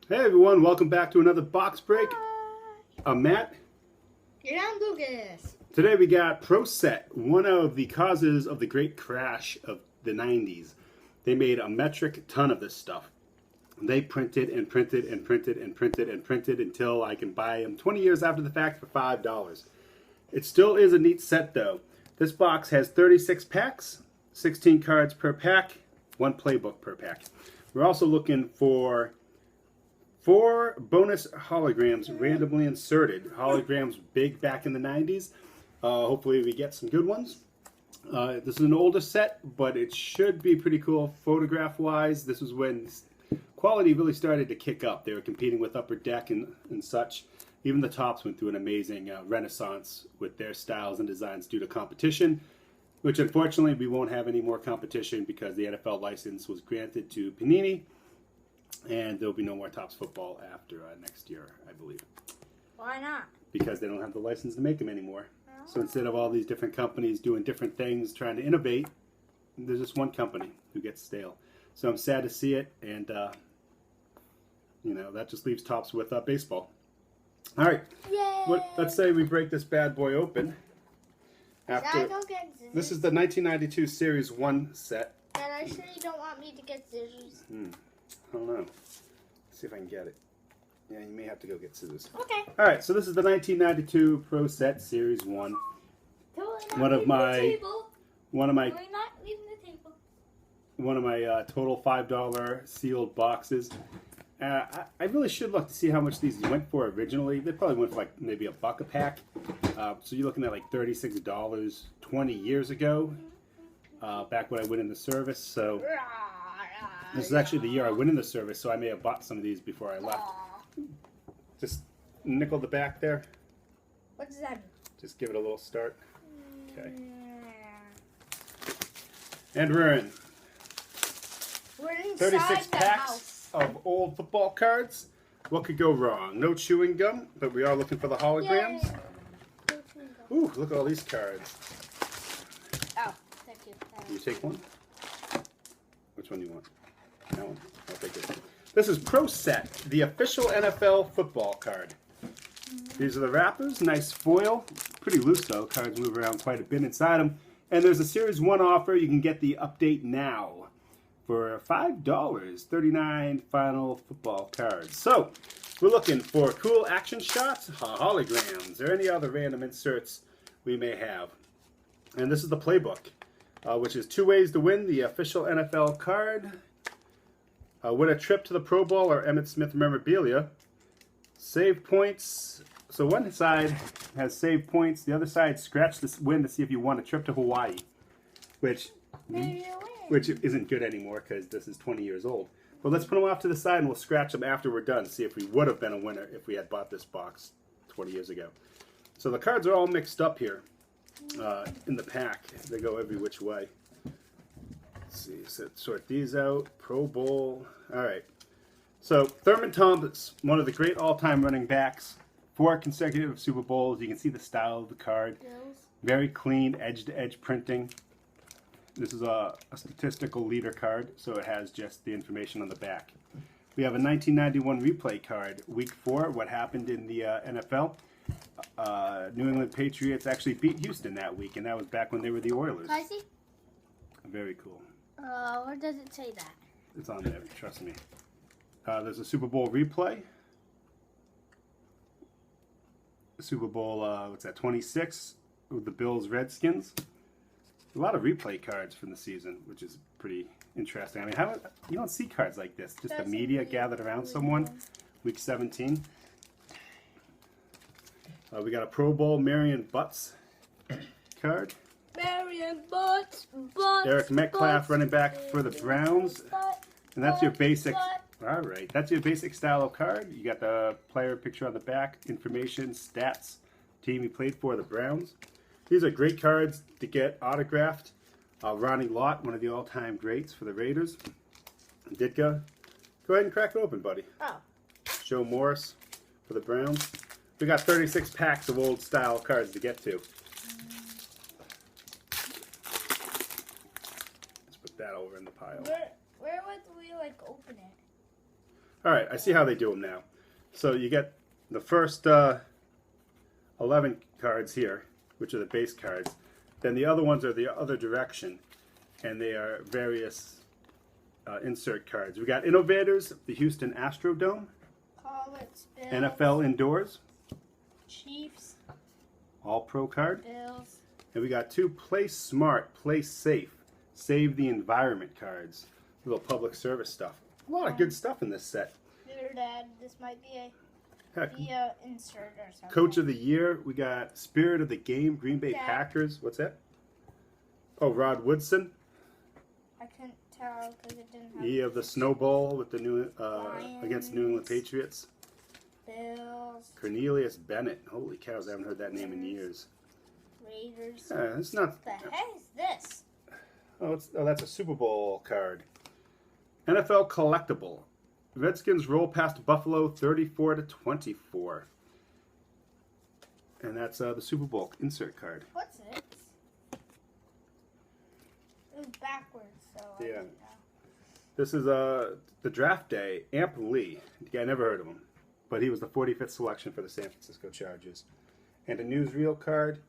Hey everyone, welcome back to another box break. I'm Matt. And I'm Lucas. Today we got Pro Set, one of the causes of the great crash of the 90s. They made a metric ton of this stuff. They printed and printed and printed and printed and printed until I can buy them 20 years after the fact for $5. It still is a neat set though. This box has 36 packs, 16 cards per pack, one playbook per pack. We're also looking for 4 bonus holograms randomly inserted. Holograms big back in the 90s. Hopefully we get some good ones. This is an older set, but it should be pretty cool photograph-wise. This was when quality really started to kick up. They were competing with Upper Deck and such. Even the Tops went through an amazing renaissance with their styles and designs due to competition, which unfortunately we won't have any more competition because the NFL license was granted to Panini. And there'll be no more Topps football after next year, I believe. Why not? Because they don't have the license to make them anymore. So instead of all these different companies doing different things, trying to innovate, there's just one company who gets stale. So I'm sad to see it, and that just leaves Topps with baseball. All right, let's say we break this bad boy open. This is the 1992 Series 1 set. And I sure you don't want me to get scissors. I don't know. Let's see if I can get it. Yeah, you may have to go get scissors. Okay. All right, so this is the 1992 Pro Set Series 1. One of my total $5 sealed boxes. I really should look to see how much these went for originally. They probably went for like maybe $1 a pack. So you're looking at like $36 20 years ago, back when I went into service. So this is actually the year I went into service, so I may have bought some of these before I left. Just nickel the back there. What does that mean? Just give it a little start. Okay. And we're in. We're inside 36 the packs house. of old football cards. What could go wrong? No chewing gum, but we are looking for the holograms. Yay. Ooh, look at all these cards. Oh, thank you. You take one? Which one do you want? That one? I'll take it. This is Pro Set, the official NFL football card. These are the wrappers, nice foil. Pretty loose though, cards move around quite a bit inside them. And there's a Series 1 offer, you can get the update now for $5, 39 final football cards. So, we're looking for cool action shots, holograms, or any other random inserts we may have. And this is the playbook, which is 2 ways to win the official NFL card. Win a trip to the Pro Bowl or Emmitt Smith memorabilia. Save points. So one side has save points. The other side scratch this win to see if you won a trip to Hawaii, which isn't good anymore because this is 20 years old. But let's put them off to the side and we'll scratch them after we're done. See if we would have been a winner if we had bought this box 20 years ago. So the cards are all mixed up here in the pack. They go every which way. Let's see, so sort these out. Pro Bowl. All right. So Thurman Thomas, one of the great all-time running backs, 4 consecutive Super Bowls. You can see the style of the card. Very clean, edge-to-edge printing. This is a statistical leader card, so it has just the information on the back. We have a 1991 replay card, Week 4, what happened in the NFL. New England Patriots actually beat Houston that week, and that was back when they were the Oilers. I see. Very cool. Where does it say that? It's on there, trust me. There's a Super Bowl replay. Super Bowl, what's that, 26 with the Bills Redskins. A lot of replay cards from the season, which is pretty interesting. I mean, you don't see cards like this. Just the media gathered around someone. Week 17. We got a Pro Bowl Marion Butts card. Marion Butts. Eric Metcalf, running back for the Browns. And that's your basic. All right, that's your basic style of card. You got the player picture on the back, information, stats, team he played for, the Browns. These are great cards to get autographed. Ronnie Lott, one of the all-time greats for the Raiders. Ditka. Go ahead and crack it open, buddy. Oh. Joe Morris for the Browns. We got 36 packs of old style cards to get to. Let's put that over in the pile. Where would we open it? All right, I see how they do them now. So you get the first 11 cards here, which are the base cards. Then the other ones are the other direction, and they are various insert cards. We got Innovators, the Houston Astrodome, College, Bills, NFL Indoors, Chiefs, All-Pro card. Bills. And we got 2 Play Smart, Play Safe, Save the Environment cards. Little public service stuff. A lot of good stuff in this set. Your dad, this might be a Heck, insert or something. Coach of the Year, we got Spirit of the Game, Green Bay Yeah. Packers. What's that? Oh, Rod Woodson. I couldn't tell because it didn't have. He of the Snowball with the new against New England Lions. Patriots. Bills, Cornelius Bennett. Holy cows, I haven't heard that name in years. Raiders. It's not. What the heck is this? Oh, that's a Super Bowl card. NFL collectible. Redskins roll past Buffalo 34-24. And that's the Super Bowl insert card. What's it? It was backwards, so I Yeah. didn't know. This is the draft day. Amp Lee. I never heard of him, but he was the 45th selection for the San Francisco Chargers. And a newsreel card.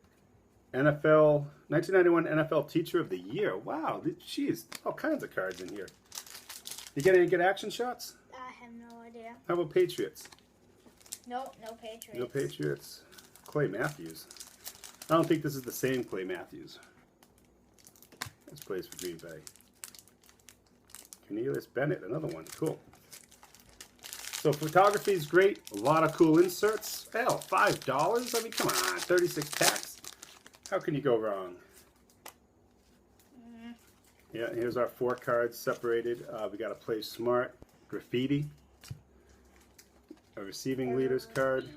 NFL 1991 NFL Teacher of the Year. Wow, jeez, all kinds of cards in here. You get any good action shots? I have no idea. How about Patriots? Nope, no Patriots. No Patriots. Clay Matthews. I don't think this is the same Clay Matthews. This plays for Green Bay. Cornelius Bennett, another one. Cool. So photography is great. A lot of cool inserts. Hell, $5? I mean, come on, 36 packs. How can you go wrong? Yeah, here's our 4 cards separated. We got a Play Smart, Graffiti, a Receiving Leaders card,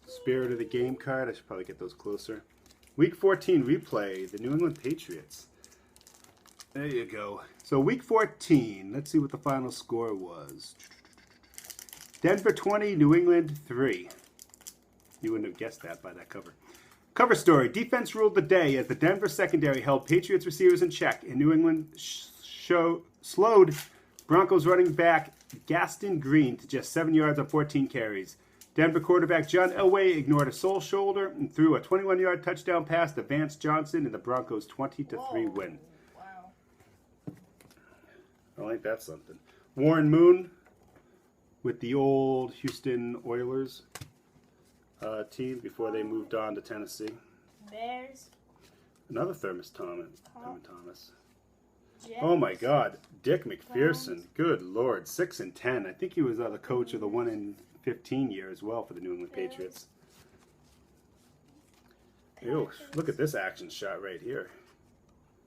Spirit of the Game card. I should probably get those closer. Week 14 replay, the New England Patriots. There you go. So week 14, let's see what the final score was. Denver 20, New England 3. You wouldn't have guessed that by that cover. Cover story. Defense ruled the day as the Denver secondary held Patriots receivers in check, and New England slowed Broncos running back Gaston Green to just 7 yards on 14 carries. Denver quarterback John Elway ignored a sole shoulder and threw a 21-yard touchdown pass to Vance Johnson in the Broncos' 20-3 win. Wow. I like that something. Warren Moon with the old Houston Oilers team before they moved on to Tennessee. Bears. Another Thurman Thomas. Jets. Oh my God, Dick McPherson. Good Lord, 6-10. I think he was the coach of the 1-15 year as well for the New England Patriots. Ew, look at this action shot right here.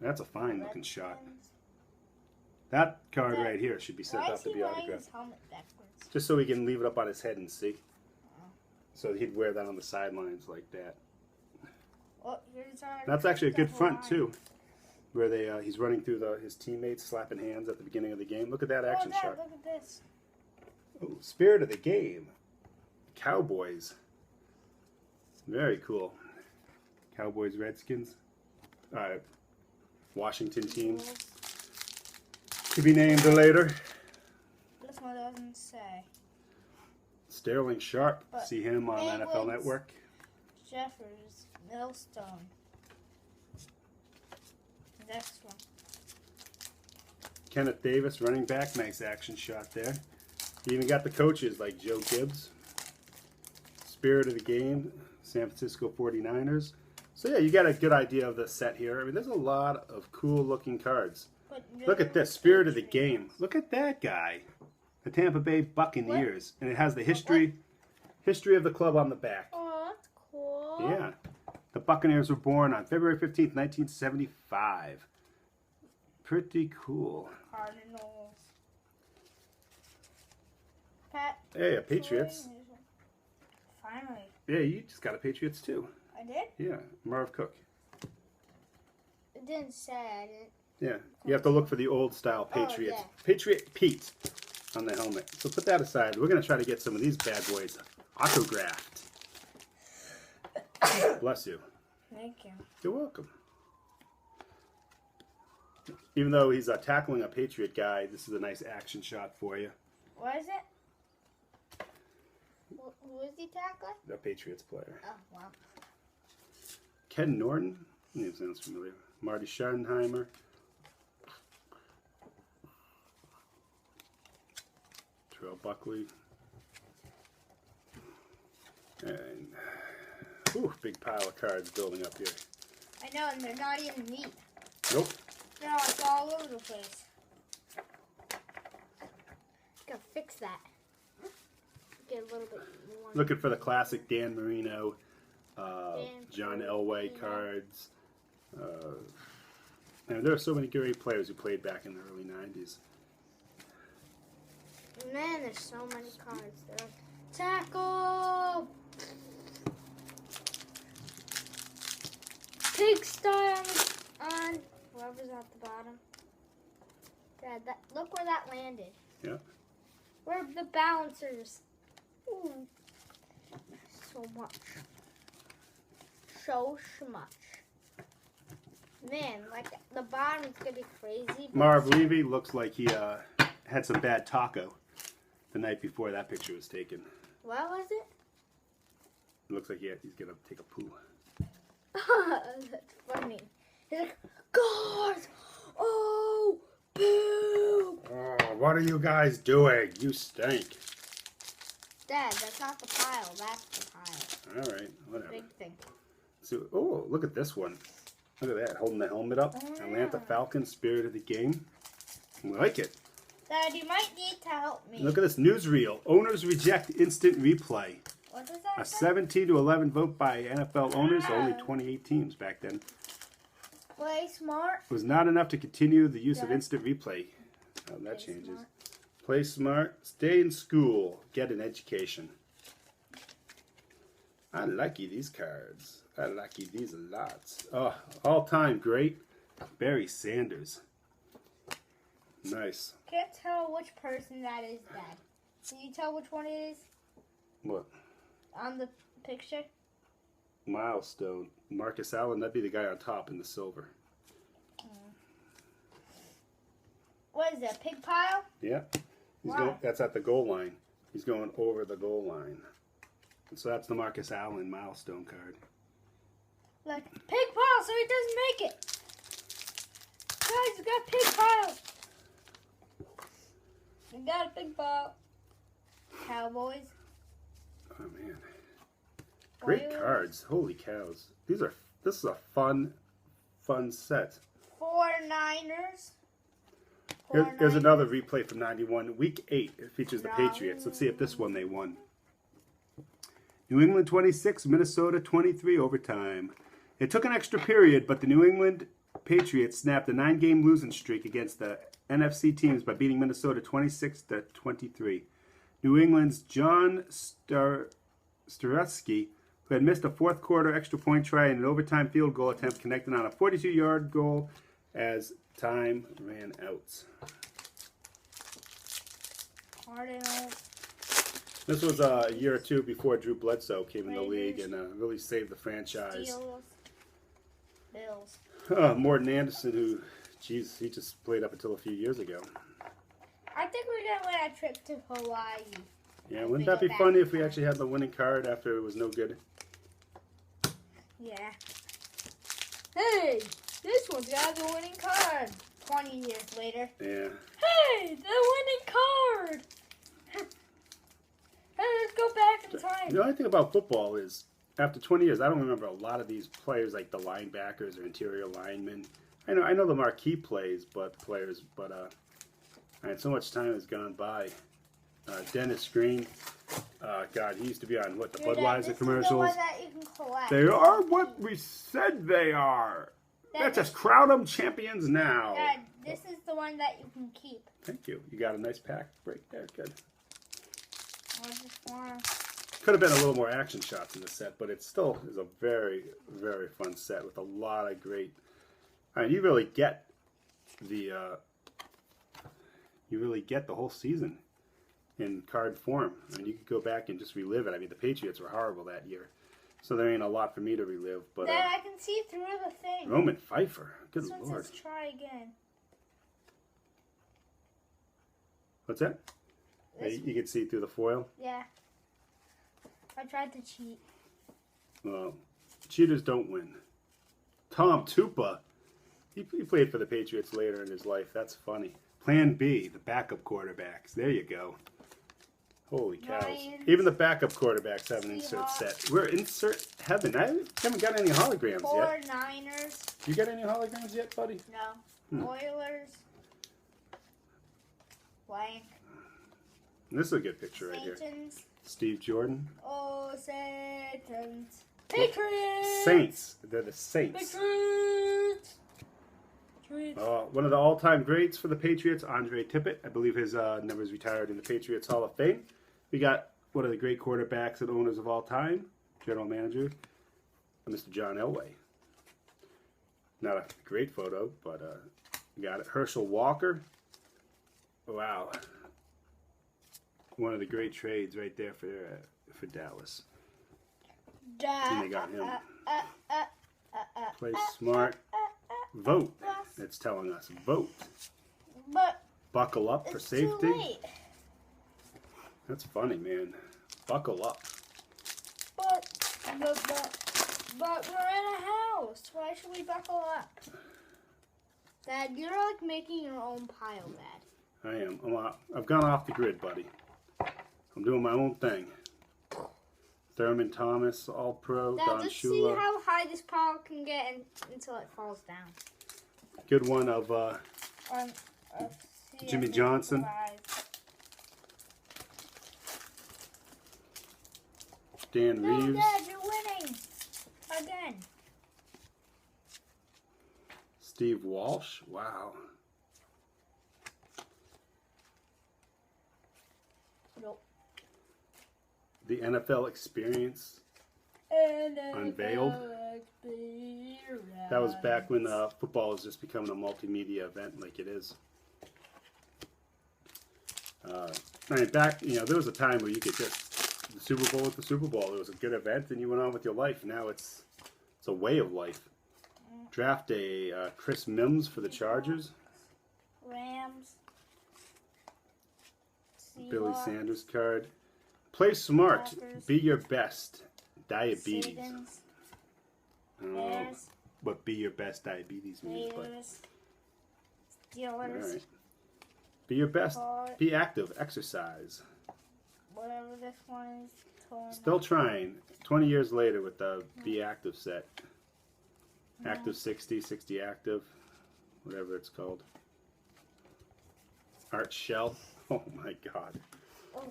That's a fine looking shot. That card right here should be sent out to be autographed. Just so he can leave it up on his head and see. So he'd wear that on the sidelines like that. Well, here's our That's actually a good front too, where he's running through his teammates, slapping hands at the beginning of the game. Look at that action shot. Look at this. Oh, Spirit of the Game. Cowboys. Very cool. Cowboys, Redskins. Washington teams. To be named later. This one doesn't say. Sterling Sharp. But See him on NFL Penguins. Network. Jeffers, Millstone. Next one. Kenneth Davis, running back. Nice action shot there. You even got the coaches like Joe Gibbs. Spirit of the Game. San Francisco 49ers. So yeah, you got a good idea of the set here. I mean, there's a lot of cool looking cards. Look at this, Spirit of the Game. Look at that guy. The Tampa Bay Buccaneers. And it has the history of the club on the back. Oh, that's cool. Yeah. The Buccaneers were born on February 15th, 1975. Pretty cool. Cardinals. Hey, a Patriots. Finally. Yeah, you just got a Patriots too. I did? Yeah, Marv Cook. It didn't say I didn't. Yeah, you have to look for the old style Patriots. yeah. Patriot Pete on the helmet. So put that aside. We're going to try to get some of these bad boys autographed. Bless you. Thank you. You're welcome. Even though he's tackling a Patriot guy, this is a nice action shot for you. What is it? Who is he tackling? The Patriots player. Oh, wow. Ken Norton. Name sounds familiar. Marty Schottenheimer. Terrell Buckley. And, big pile of cards building up here. I know, and they're not even neat. Nope. No, it's all over the place. Gotta fix that. Get a little bit more. Looking for the classic Dan Marino, John Elway cards. And there are so many great players who played back in the early 90s. Man, there's so many cards there. Tackle! Pigsty on whoever's at the bottom. Dad, look where that landed. Yeah. Where the balancers. Ooh. So much. So much. Man, like the bottom's gonna be crazy. Marv Levy looks like he had some bad taco the night before that picture was taken. What was it? It looks like he's gonna take a poo. That's funny. He's like, God! Oh, boo! Oh, what are you guys doing? You stink. Dad, that's not the pile. That's the pile. All right, whatever. Big thing. So, oh, look at this one. Look at that, holding the helmet up. Oh, Atlanta yeah. Falcons, spirit of the game. I like it. Dad, you might need to help me. Look at this newsreel. Owners reject instant replay. What does A that say? 17-11 vote by NFL owners. Only 28 teams back then. Play smart. It was not enough to continue the use of Yeah. instant replay. Oh, that Play changes. smart. Play smart. Stay in school. Get an education. I like these cards. I like these a lot. Oh, all-time great. Barry Sanders. Nice. Can't tell which person that is, Dad. Can you tell which one it is What? on the picture? Milestone. Marcus Allen. That'd be the guy on top in the silver. What is that, pig pile? Yeah. Wow. That's at the goal line. He's going over the goal line. And so that's the Marcus Allen milestone card. Like, pig pile, so he doesn't make it. Guys, we got pig pile. We got a pig pile. Cowboys. Oh man. Great Oilers. cards. Holy cows. This is a fun set. 49ers. Here's another replay from 91. Week 8. It features the Browns. Patriots. Let's see if this one they won. New England 26, Minnesota 23 overtime. It took an extra period, but the New England Patriots snapped a 9-game losing streak against the NFC teams by beating Minnesota 26-23. New England's John Starsky, who had missed a fourth quarter extra point try and an overtime field goal attempt, connected on a 42-yard goal as time ran out. Cardinals. This was a year or two before Drew Bledsoe came in the league Raiders. and really saved the franchise. Steelers. Bills. Morton Anderson, who, geez, he just played up until a few years ago. I think we're going to win a trip to Hawaii. Yeah, wouldn't that be funny if we actually had the winning card after it was no good? Yeah. Hey, this one's got the winning card. 20 years later. Yeah. Hey, the winning card. Hey, let's go back in time. The only thing about football is, after 20 years, I don't remember a lot of these players, like the linebackers or interior linemen. I know the marquee players, but so much time has gone by. Dennis Green, God, he used to be on the Here, Dad, Budweiser this commercials. is the one that you can collect. They are what we said they are. Dad, Let's just crown them champions now. Dad, this is the one that you can keep. Thank you. You got a nice pack break there. Good. I just want to... Could have been a little more action shots in the set, but it still is a very, very fun set with a lot of great. I mean, you really get the whole season in card form. I mean, you could go back and just relive it. I mean, the Patriots were horrible that year, so there ain't a lot for me to relive. But Dad, I can see through the thing. Roman Pfeiffer, good This one lord. says try again. What's that? You can see through the foil. Yeah. I tried to cheat. Well, cheaters don't win. Tom Tupa. He played for the Patriots later in his life. That's funny. Plan B, the backup quarterbacks. There you go. Holy cows. Lions, Even the backup quarterbacks have an insert set. We're insert heaven. I haven't got any holograms yet. 49ers. You got any holograms yet, buddy? No. Oilers. Blank. This is a good picture right here. Saints. Steve Jordan. Oh, Saints. Patriots. Saints. They're the Saints. Patriots. One of the all-time greats for the Patriots, Andre Tippett. I believe his number's retired in the Patriots Hall of Fame. We got one of the great quarterbacks and owners of all time, general manager, Mr. John Elway. Not a great photo, but we got it. Herschel Walker. Wow. One of the great trades right there for Dallas. And they got him. Play smart. Vote. It's telling us vote. But buckle up for safety. Too late. That's funny, man. Buckle up. But we're in a house. Why should we buckle up? Dad, you're like making your own pile, Dad. I am. I've gone off the grid, buddy. I'm doing my own thing. Thurman Thomas, All-Pro, Dad, Don just Shula. see how high this pile can get until it falls down. Good one of Jimmy Johnson. Dan Reeves. Dad, you're winning again. Steve Walsh. Wow. Nope. The NFL experience unveiled. That was back when football was just becoming a multimedia event like it is. I mean, back, there was a time where you could just, the Super Bowl was the Super Bowl. It was a good event and you went on with your life. Now it's a way of life. Draft day, Chris Mims for the Chargers. Rams. Seahawks. Billy Sanders card. Play smart. Packers. Be your best. Diabetes. Sadens. I don't know Bears. what be your best diabetes means, but Raiders. Steelers. all right. Be your best. Card. Be active. Exercise. Whatever this one is. Still trying. 20 years later with the Be Active set. Active 60, 60 Active, whatever it's called. Art Shell. Oh my God. Oh,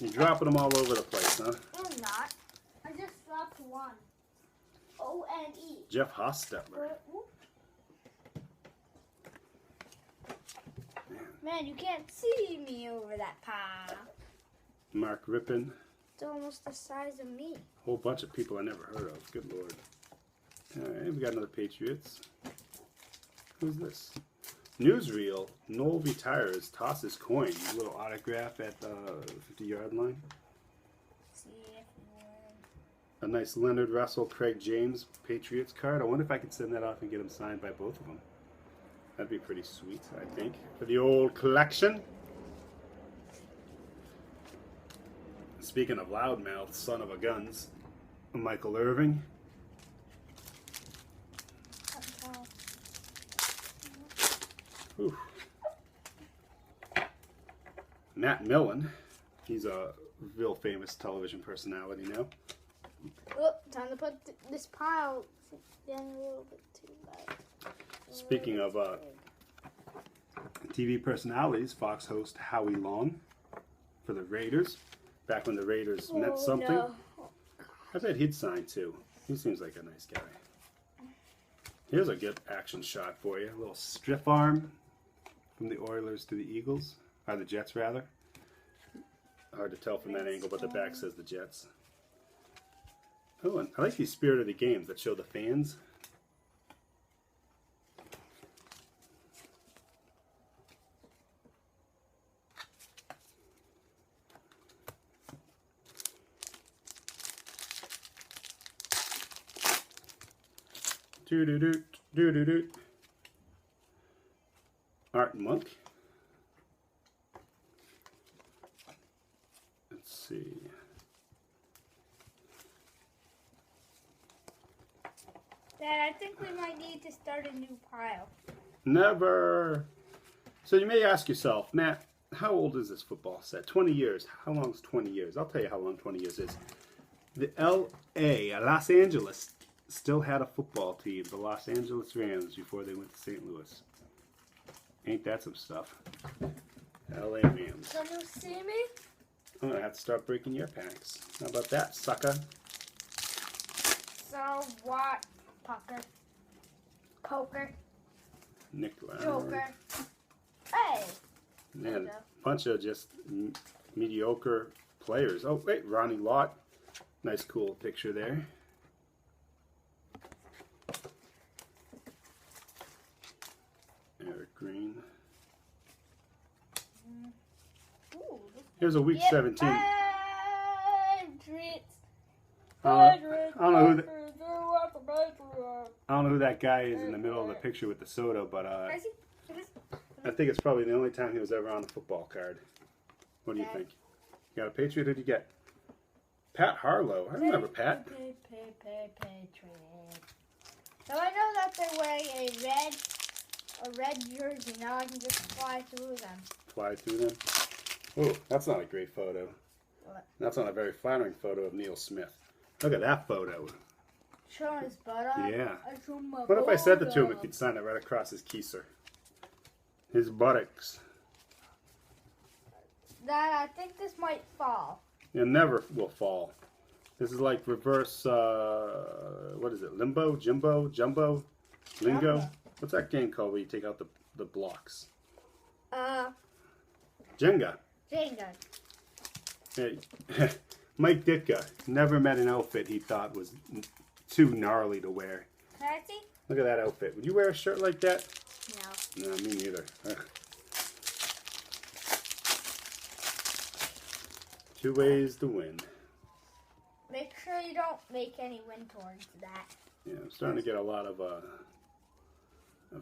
You're dropping them all over the place, huh? I'm not. I just dropped one. O-N-E. Jeff Hostetler. Man, you can't see me over that pile. Mark Rippon. It's almost the size of me. Whole bunch of people I never heard of. Good Lord. All right, we got another Patriots. Who's this? Newsreel. Noel retires. Tosses coin. A little autograph at the 50-yard line. See if you win. A nice Leonard Russell, Craig James Patriots card. I wonder if I could send that off and get them signed by both of them. That'd be pretty sweet, I think, for the old collection. Speaking of loudmouth, son of a guns, Michael Irving. Whew. Matt Millen. He's a real famous television personality now. Oh, time to put this pile down a little bit too loud. Speaking of TV personalities, Fox host Howie Long for the Raiders. Back when the Raiders meant something. No. I bet he'd sign too. He seems like a nice guy. Here's a good action shot for you. A little strip arm from the Oilers to the Eagles. Or the Jets, rather. Hard to tell from that angle, but the back says the Jets. Oh, and I like these Spirit of the Games that show the fans. Doo-doo-doo, doo-doo-doo. Art Monk. see. Dad, I think we might need to start a new pile. Never. So you may ask yourself, Matt, how old is this football set? 20 years. How long is 20 years? I'll tell you how long 20 years is. The Los Angeles, still had a football team, the Los Angeles Rams, before they went to St. Louis. Ain't that some stuff? LA Rams. Can you see me? I'm going to have to start breaking your packs. How about that, sucker? So what? Pucker. Poker. Nick Joker. Hey. Man, bunch of just mediocre players. Oh, wait, Ronnie Lott. Nice, cool picture there. Eric Green. Ooh, Here's a week 17. Patriots. I don't know who that guy is in the middle of the picture with the soda, but I think it's probably the only time he was ever on a football card. What do you think? You got a Patriot? Who'd you get? Pat Harlow. I remember Pat. Patriot. So I know that they're wearing a red jersey. Now I can just fly through them. Fly through them. Oh, that's not a great photo. What? That's not a very flattering photo of Neil Smith. Look at that photo. Showing his butt up. Yeah. I show my What if I said butt that to him up. if he'd sign it right across his keister? His buttocks. Dad, I think this might fall. It never will fall. This is like reverse, what is it? Limbo? Jumbo? Lingo? Jumbo. What's that game called where you take out the blocks? Jenga. Jenga. Hey, Mike Ditka never met an outfit he thought was too gnarly to wear. Can I see? Look at that outfit. Would you wear a shirt like that? No. No, me neither. Ugh. 2 ways to win. Make sure you don't make any wind towards that. Yeah, I'm starting to get a lot of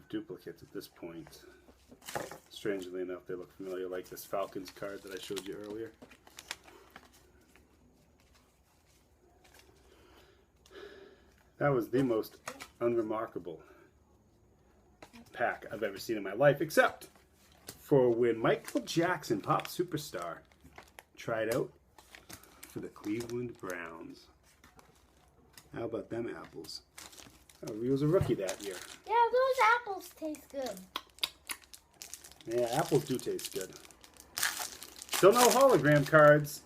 duplicates at this point. Strangely enough, they look familiar, like this Falcons card that I showed you earlier. That was the most unremarkable pack I've ever seen in my life, except for when Michael Jackson, pop superstar, tried out for the Cleveland Browns. How about them apples? Oh, he was a rookie that year. Yeah, those apples taste good. Yeah, apples do taste good. Still no hologram cards.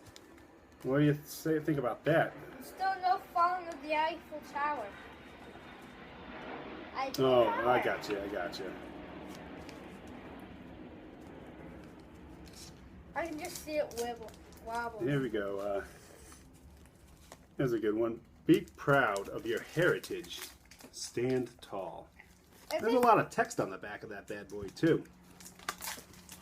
What do you think about that? Still no falling of the Eiffel Tower. Oh, I got you. I can just see it wobble. Here we go. Here's a good one. Be proud of your heritage. Stand tall. There's a lot of text on the back of that bad boy, too.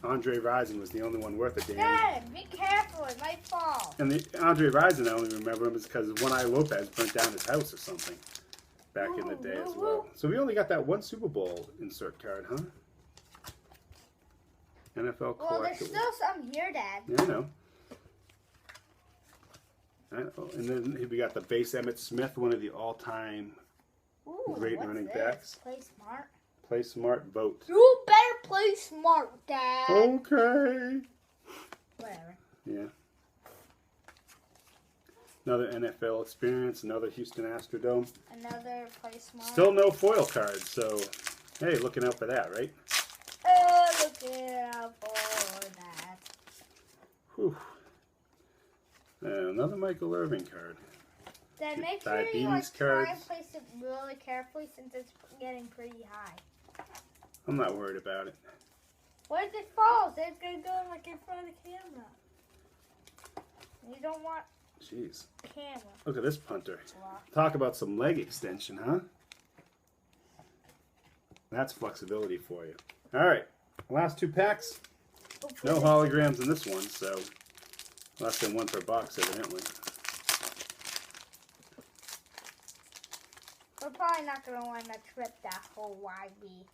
Andre Rison was the only one worth a damn. Dad, be careful. It might fall. And the Andre Rison, I only remember him is because One Eye Lopez burnt down his house or something back in the day as well. So we only got that one Super Bowl insert card, huh? NFL collectible. Well, there's still some here, Dad. Yeah, I know. And then we got the base Emmitt Smith, one of the all-time great running backs. Play smart. Play smart, vote. You better play smart, Dad. Okay. Whatever. Yeah. Another NFL experience, another Houston Astrodome. Another play smart. Still no foil cards, so hey, looking out for that, right? Oh, look out for that. Whew. Another Michael Irving card. Then make sure you try and place it really carefully since it's getting pretty high. I'm not worried about it. What if it falls? It's going to go like in front of the camera. You don't want Jeez. camera. Look at this punter. Talk about some leg extension, huh? That's flexibility for you. All right. Last 2 packs. No holograms in this one, so less than 1 per box, evidently. We're probably not going to want to trip that whole YB.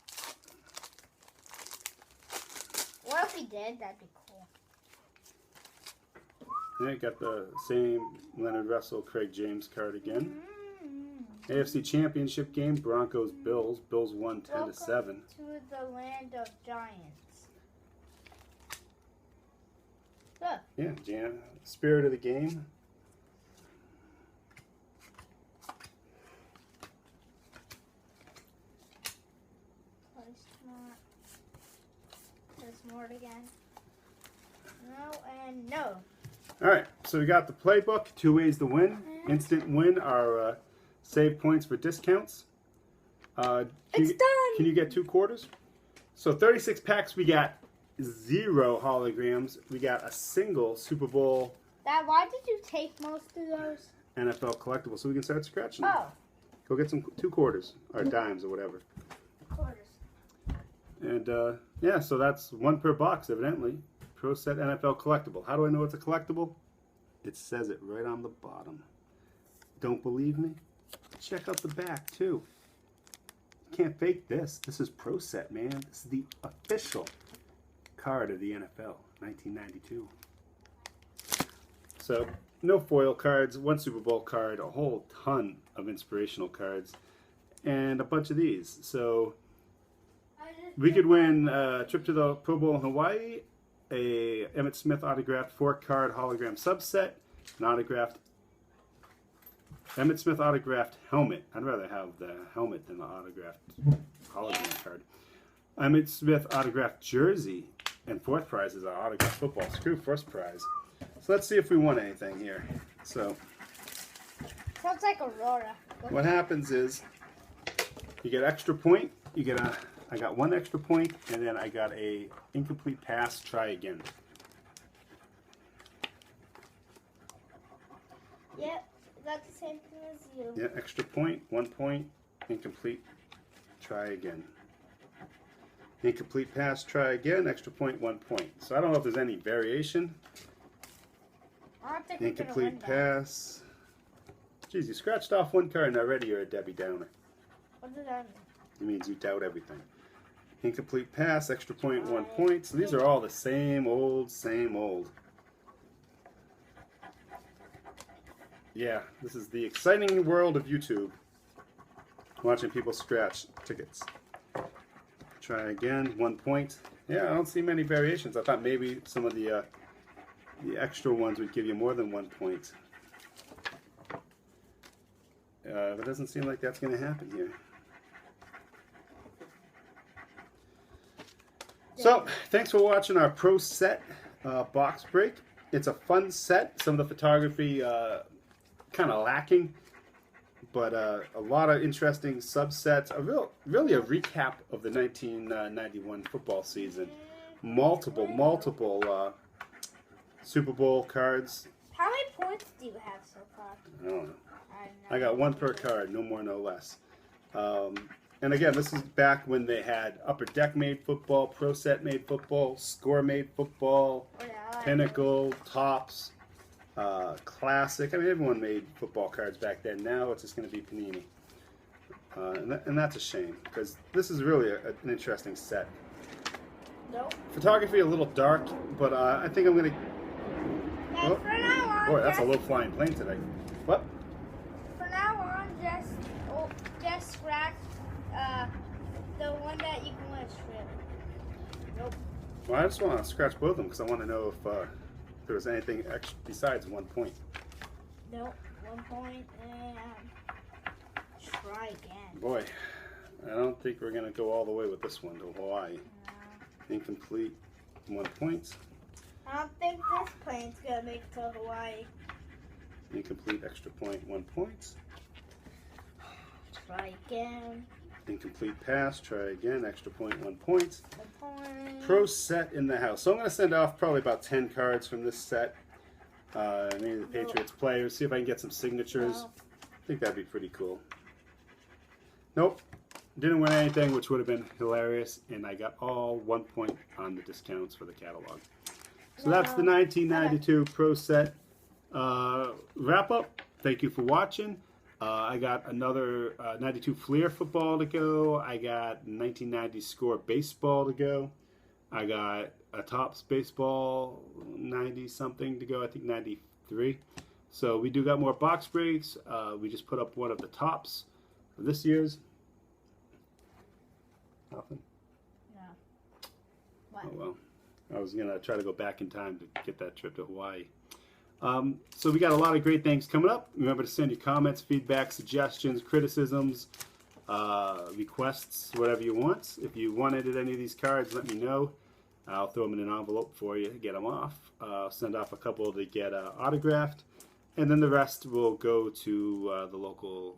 What if we did? That'd be cool. Yeah, got the same Leonard Russell, Craig James card again. AFC Championship game, Broncos, Bills. Bills won 10-7. Welcome to the land of giants. Look. Yeah, Jan. Spirit of the game. There's more again. No and no. All right, so we got the playbook. 2 ways to win. Instant win are save points for discounts. Done. Can you get 2 quarters? So 36 packs, we got 0 holograms. We got a single Super Bowl. Dad, why did you take most of those? NFL collectible, so we can start scratching them. Oh. Go get some 2 quarters or dimes or whatever. Quarters. And yeah, so that's 1 per box, evidently. Pro Set NFL collectible. How do I know it's a collectible? It says it right on the bottom. Don't believe me? Check out the back too. Can't fake this. This is Pro Set, man. This is the official card of the NFL, 1992. So, no foil cards, 1 Super Bowl card, a whole ton of inspirational cards, and a bunch of these. So, we could win a trip to the Pro Bowl in Hawaii, a Emmitt Smith autographed 4-card hologram subset, an autographed Emmitt Smith autographed helmet. I'd rather have the helmet than the autographed hologram card. Emmitt Smith autographed jersey, and 4th prize is our autographed football. Screw 1st prize. So let's see if we won anything here. So Sounds like Aurora. what happens is you get extra point. You get I got 1 extra point, and then I got a incomplete pass. Try again. Yep, that's the same thing as you. Yeah, extra point, 1 point, incomplete. Try again. Incomplete pass. Try again. Extra point, 1 point. So I don't know if there's any variation. I don't think we're gonna Incomplete win that. pass. Jeez, you scratched off 1 card and already you're a Debbie Downer. What does that mean? It means you doubt everything. Incomplete pass, extra point, 1 point. So these are all the same old, same old. Yeah, this is the exciting world of YouTube. Watching people scratch tickets. Try again, 1 point. Yeah, I don't see many variations. I thought maybe some of the extra ones would give you more than 1 point. But it doesn't seem like that's going to happen here. So, thanks for watching our Pro Set box break. It's a fun set. Some of the photography kind of lacking, but a lot of interesting subsets. Really a recap of the 1991 football season. Multiple Super Bowl cards. How many points do you have so far? I don't know. I got 1 per card, no more, no less. And again, this is back when they had Upper Deck made football, Pro Set made football, Score made football, Pinnacle, Tops, Classic. I mean, everyone made football cards back then. Now it's just going to be Panini. And that's a shame, because this is really an interesting set. Nope. Photography a little dark, but I think I'm going to... And for now on, Boy, that's a low-flying plane today. What? For now on, just scratch the one that you can win strip. Nope. Well, I just want to scratch both of them because I want to know if there was anything extra besides 1 point. Nope. 1 point and try again. Boy, I don't think we're going to go all the way with this one to Hawaii. No. Incomplete, 1 point. I don't think this plane's gonna make it to Hawaii. Incomplete, extra point, 1 point. Try again. Incomplete pass, try again, extra point, 1 point. 1 point. Pro Set in the house. So I'm going to send off probably about 10 cards from this set. Maybe the Patriots players, see if I can get some signatures. No. I think that'd be pretty cool. Nope. Didn't win anything, which would have been hilarious, and I got all 1 point on the discounts for the catalog. So that's the 1992 Pro Set wrap up. Thank you for watching. I got another 92 Fleer football to go. I got 1990 Score baseball to go. I got a Topps baseball 90 something to go. I think 93. So we do got more box breaks. We just put up one of the Topps for this year's. Nothing. Yeah. What? Oh well. I was gonna try to go back in time to get that trip to Hawaii. So we got a lot of great things coming up. Remember to send your comments, feedback, suggestions, criticisms, requests, whatever you want. If you wanted any of these cards, let me know. I'll throw them in an envelope for you, get them off. Send off a couple to get autographed. And then the rest will go to the local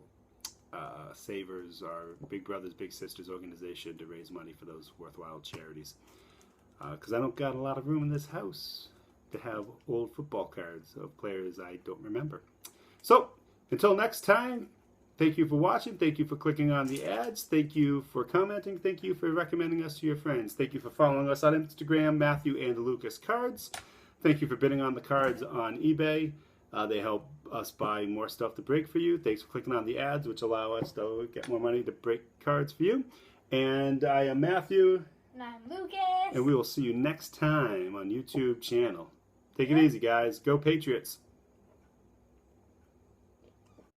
Savers, our Big Brothers Big Sisters organization, to raise money for those worthwhile charities. Because I don't got a lot of room in this house to have old football cards of players I don't remember. So, until next time, thank you for watching. Thank you for clicking on the ads. Thank you for commenting. Thank you for recommending us to your friends. Thank you for following us on Instagram, Matthew and Lucas Cards. Thank you for bidding on the cards on eBay. They help us buy more stuff to break for you. Thanks for clicking on the ads, which allow us to get more money to break cards for you. And I am Matthew. And I'm Lucas. And we will see you next time on YouTube channel. Take it easy, guys. Go Patriots.